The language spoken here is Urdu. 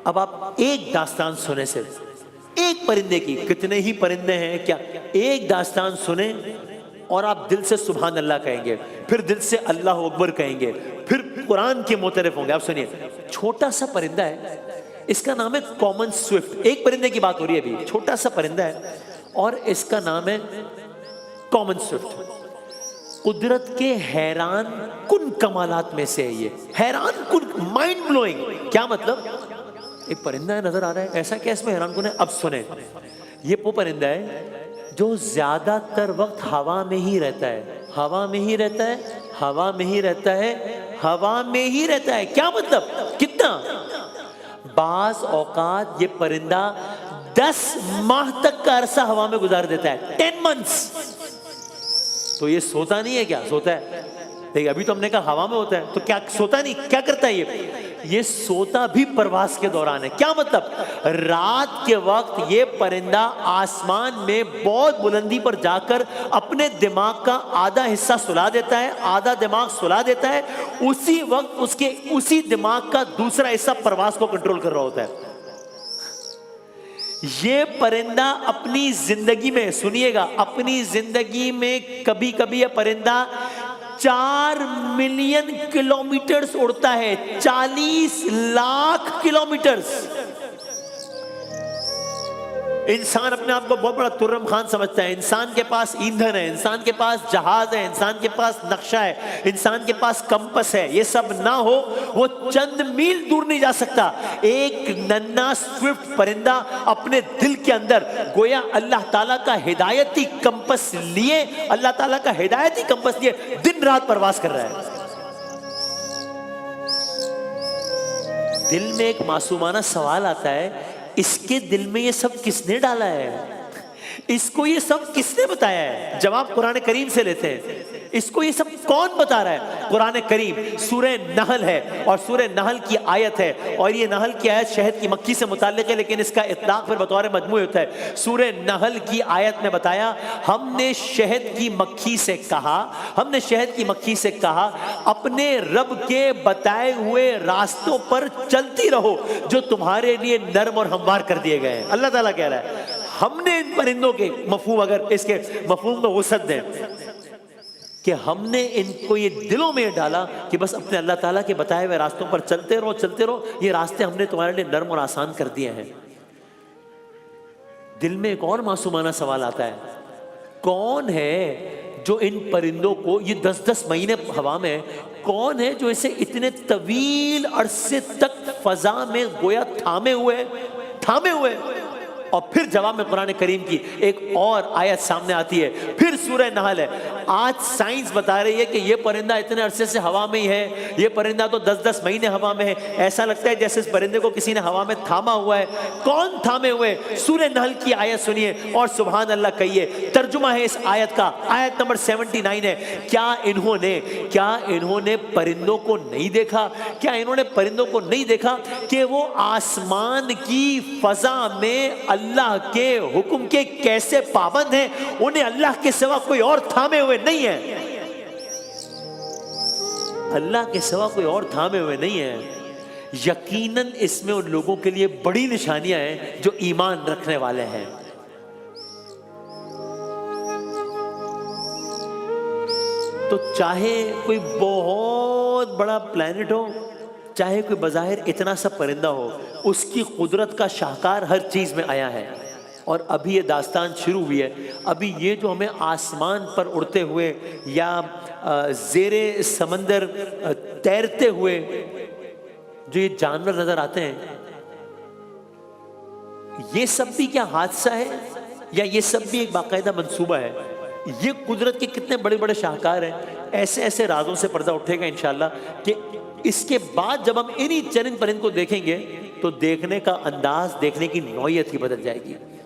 اب آپ ایک داستان سنیں، صرف ایک پرندے کی، کتنے ہی پرندے ہیں کیا، ایک داستان سنیں اور آپ دل سے سبحان اللہ کہیں گے، پھر دل سے اللہ اکبر کہیں گے، پھر قرآن کے معترف ہوں گے۔ آپ سنیے، چھوٹا سا پرندہ ہے، اس کا نام ہے کامن سوئفٹ۔ ایک پرندے کی بات ہو رہی ہے ابھی، چھوٹا سا پرندہ ہے اور اس کا نام ہے کامن سوئفٹ۔ قدرت کے حیران کن کمالات میں سے ہے یہ، حیران کن، مائنڈ بلوئنگ۔ کیا مطلب؟ ایک پرندہ ہے نظر آ رہا ہے، ایسا کیا اس میں حیران کن ہے؟ اب سنیں، یہ وہ پرندہ ہے جو زیادہ تر وقت ہوا میں ہی رہتا ہے، ہوا میں ہی رہتا ہے، ہوا میں ہی رہتا ہے، ہوا میں ہی رہتا ہے۔ کیا مطلب؟ کتنا؟ بعض اوقات یہ پرندہ 10 ماہ تک کا عرصہ ہوا میں گزار دیتا ہے، 10 months۔ تو یہ سوتا نہیں ہے کیا؟ سوتا ہے، دیکھیں ابھی تو ہم نے کہا ہوا میں ہوتا ہے، تو کیا سوتا نہیں؟ کیا کرتا ہے یہ سوتا بھی پرواز کے دوران ہے۔ کیا مطلب؟ رات کے وقت یہ پرندہ آسمان میں بہت بلندی پر جا کر اپنے دماغ کا آدھا حصہ سلا دیتا ہے، آدھا دماغ سلا دیتا ہے، اسی وقت اس کے اسی دماغ کا دوسرا حصہ پرواز کو کنٹرول کر رہا ہوتا ہے۔ یہ پرندہ اپنی زندگی میں، سنیے گا، اپنی زندگی میں کبھی کبھی یہ پرندہ 4 ملین کلومیٹرز اڑتا ہے، 40 لاکھ کلومیٹرز۔ انسان اپنے آپ کو بہت بڑا ترم خان سمجھتا ہے، انسان کے پاس ایندھن ہے، انسان کے پاس جہاز ہے، انسان کے پاس نقشہ ہے، انسان کے پاس کمپس ہے، یہ سب نہ ہو وہ چند میل دور نہیں جا سکتا۔ ایک ننھا سوئفٹ پرندہ اپنے دل کے اندر گویا اللہ تعالیٰ کا ہدایتی کمپس لیے، اللہ تعالیٰ کا ہدایتی کمپس لیے دن رات پرواز کر رہا ہے۔ دل میں ایک معصومانہ سوال آتا ہے، اس کے دل میں یہ سب کس نے ڈالا ہے؟ اس کو یہ سب کس نے بتایا ہے؟ جواب قرآن کریم سے لیتے ہیں، اس کو یہ سب کون بتا رہا ہے؟ قرآن کریم سورہ نحل ہے، اور سورہ نحل کی آیت ہے، اور یہ نحل کی آیت شہد کی مکھی سے متعلق ہے، لیکن اس کا اطلاق پھر بطور مجموعی ہوتا ہے۔ سورہ نحل کی آیت میں بتایا، ہم نے شہد کی مکھی سے کہا، ہم نے شہد کی مکھی سے کہا اپنے رب کے بتائے ہوئے راستوں پر چلتی رہو جو تمہارے لیے نرم اور ہموار کر دیے گئے ہیں۔ اللہ تعالیٰ کہہ رہا ہے ہم نے ان پرندوں کے مفہوم، اگر اس کے مفہوم کو وسعت دیں، کہ ہم نے ان کو یہ دلوں میں ڈالا کہ بس اپنے اللہ تعالیٰ کے بتائے ہوئے راستوں پر چلتے رہو، چلتے رہو، یہ راستے ہم نے تمہارے لیے نرم اور آسان کر دیے ہیں۔ دل میں ایک اور معصومانہ سوال آتا ہے، کون ہے جو ان پرندوں کو، یہ 10 مہینے ہوا میں، کون ہے جو اسے اتنے طویل عرصے تک فضا میں گویا تھامے ہوئے؟ اور پھر جواب میں قرآن کریم کی ایک اور آیت سامنے آتی ہے، پھر سورہ نحل ہے۔ آج سائنس بتا رہی ہے کہ یہ پرندہ اتنے عرصے سے ہوا میں ہی ہے، یہ پرندہ تو 10 مہینے ہوا میں ہے، ایسا لگتا ہے جیسے اس پرندے کو کسی نے ہوا میں تھاما ہوا ہے۔ کون تھامے ہوئے؟ سورہ نحل کی آیت سنیے اور سبحان اللہ کہیے۔ ترجمہ ہے اس آیت کا، آیت نمبر 79 ہے، کیا انہوں نے پرندوں کو نہیں دیکھا؟ کیا انہوں نے پرندوں کو نہیں دیکھا کہ وہ آسمان کی فضا میں اللہ کے حکم کے کیسے پابند ہیں؟ انہیں اللہ کے سوا کوئی اور تھامے ہوئے نہیں ہے، اللہ کے سوا کوئی اور تھامے ہوئے نہیں ہے۔ یقیناً اس میں ان لوگوں کے لیے بڑی نشانیاں ہیں جو ایمان رکھنے والے ہیں۔ تو چاہے کوئی بہت بڑا پلانٹ ہو، چاہے کوئی بظاہر اتنا سا پرندہ ہو، اس کی قدرت کا شاہکار ہر چیز میں آیا ہے۔ اور ابھی یہ داستان شروع ہوئی ہے، ابھی یہ جو ہمیں آسمان پر اڑتے ہوئے یا زیر سمندر تیرتے ہوئے جو یہ جانور نظر آتے ہیں، یہ سب بھی کیا حادثہ ہے یا یہ سب بھی ایک باقاعدہ منصوبہ ہے؟ یہ قدرت کے کتنے بڑے بڑے شاہکار ہیں، ایسے ایسے رازوں سے پردہ اٹھے گا انشاءاللہ کہ اس کے بعد جب ہم انہی چرند پرند کو دیکھیں گے تو دیکھنے کا انداز، دیکھنے کی نوعیت ہی بدل جائے گی۔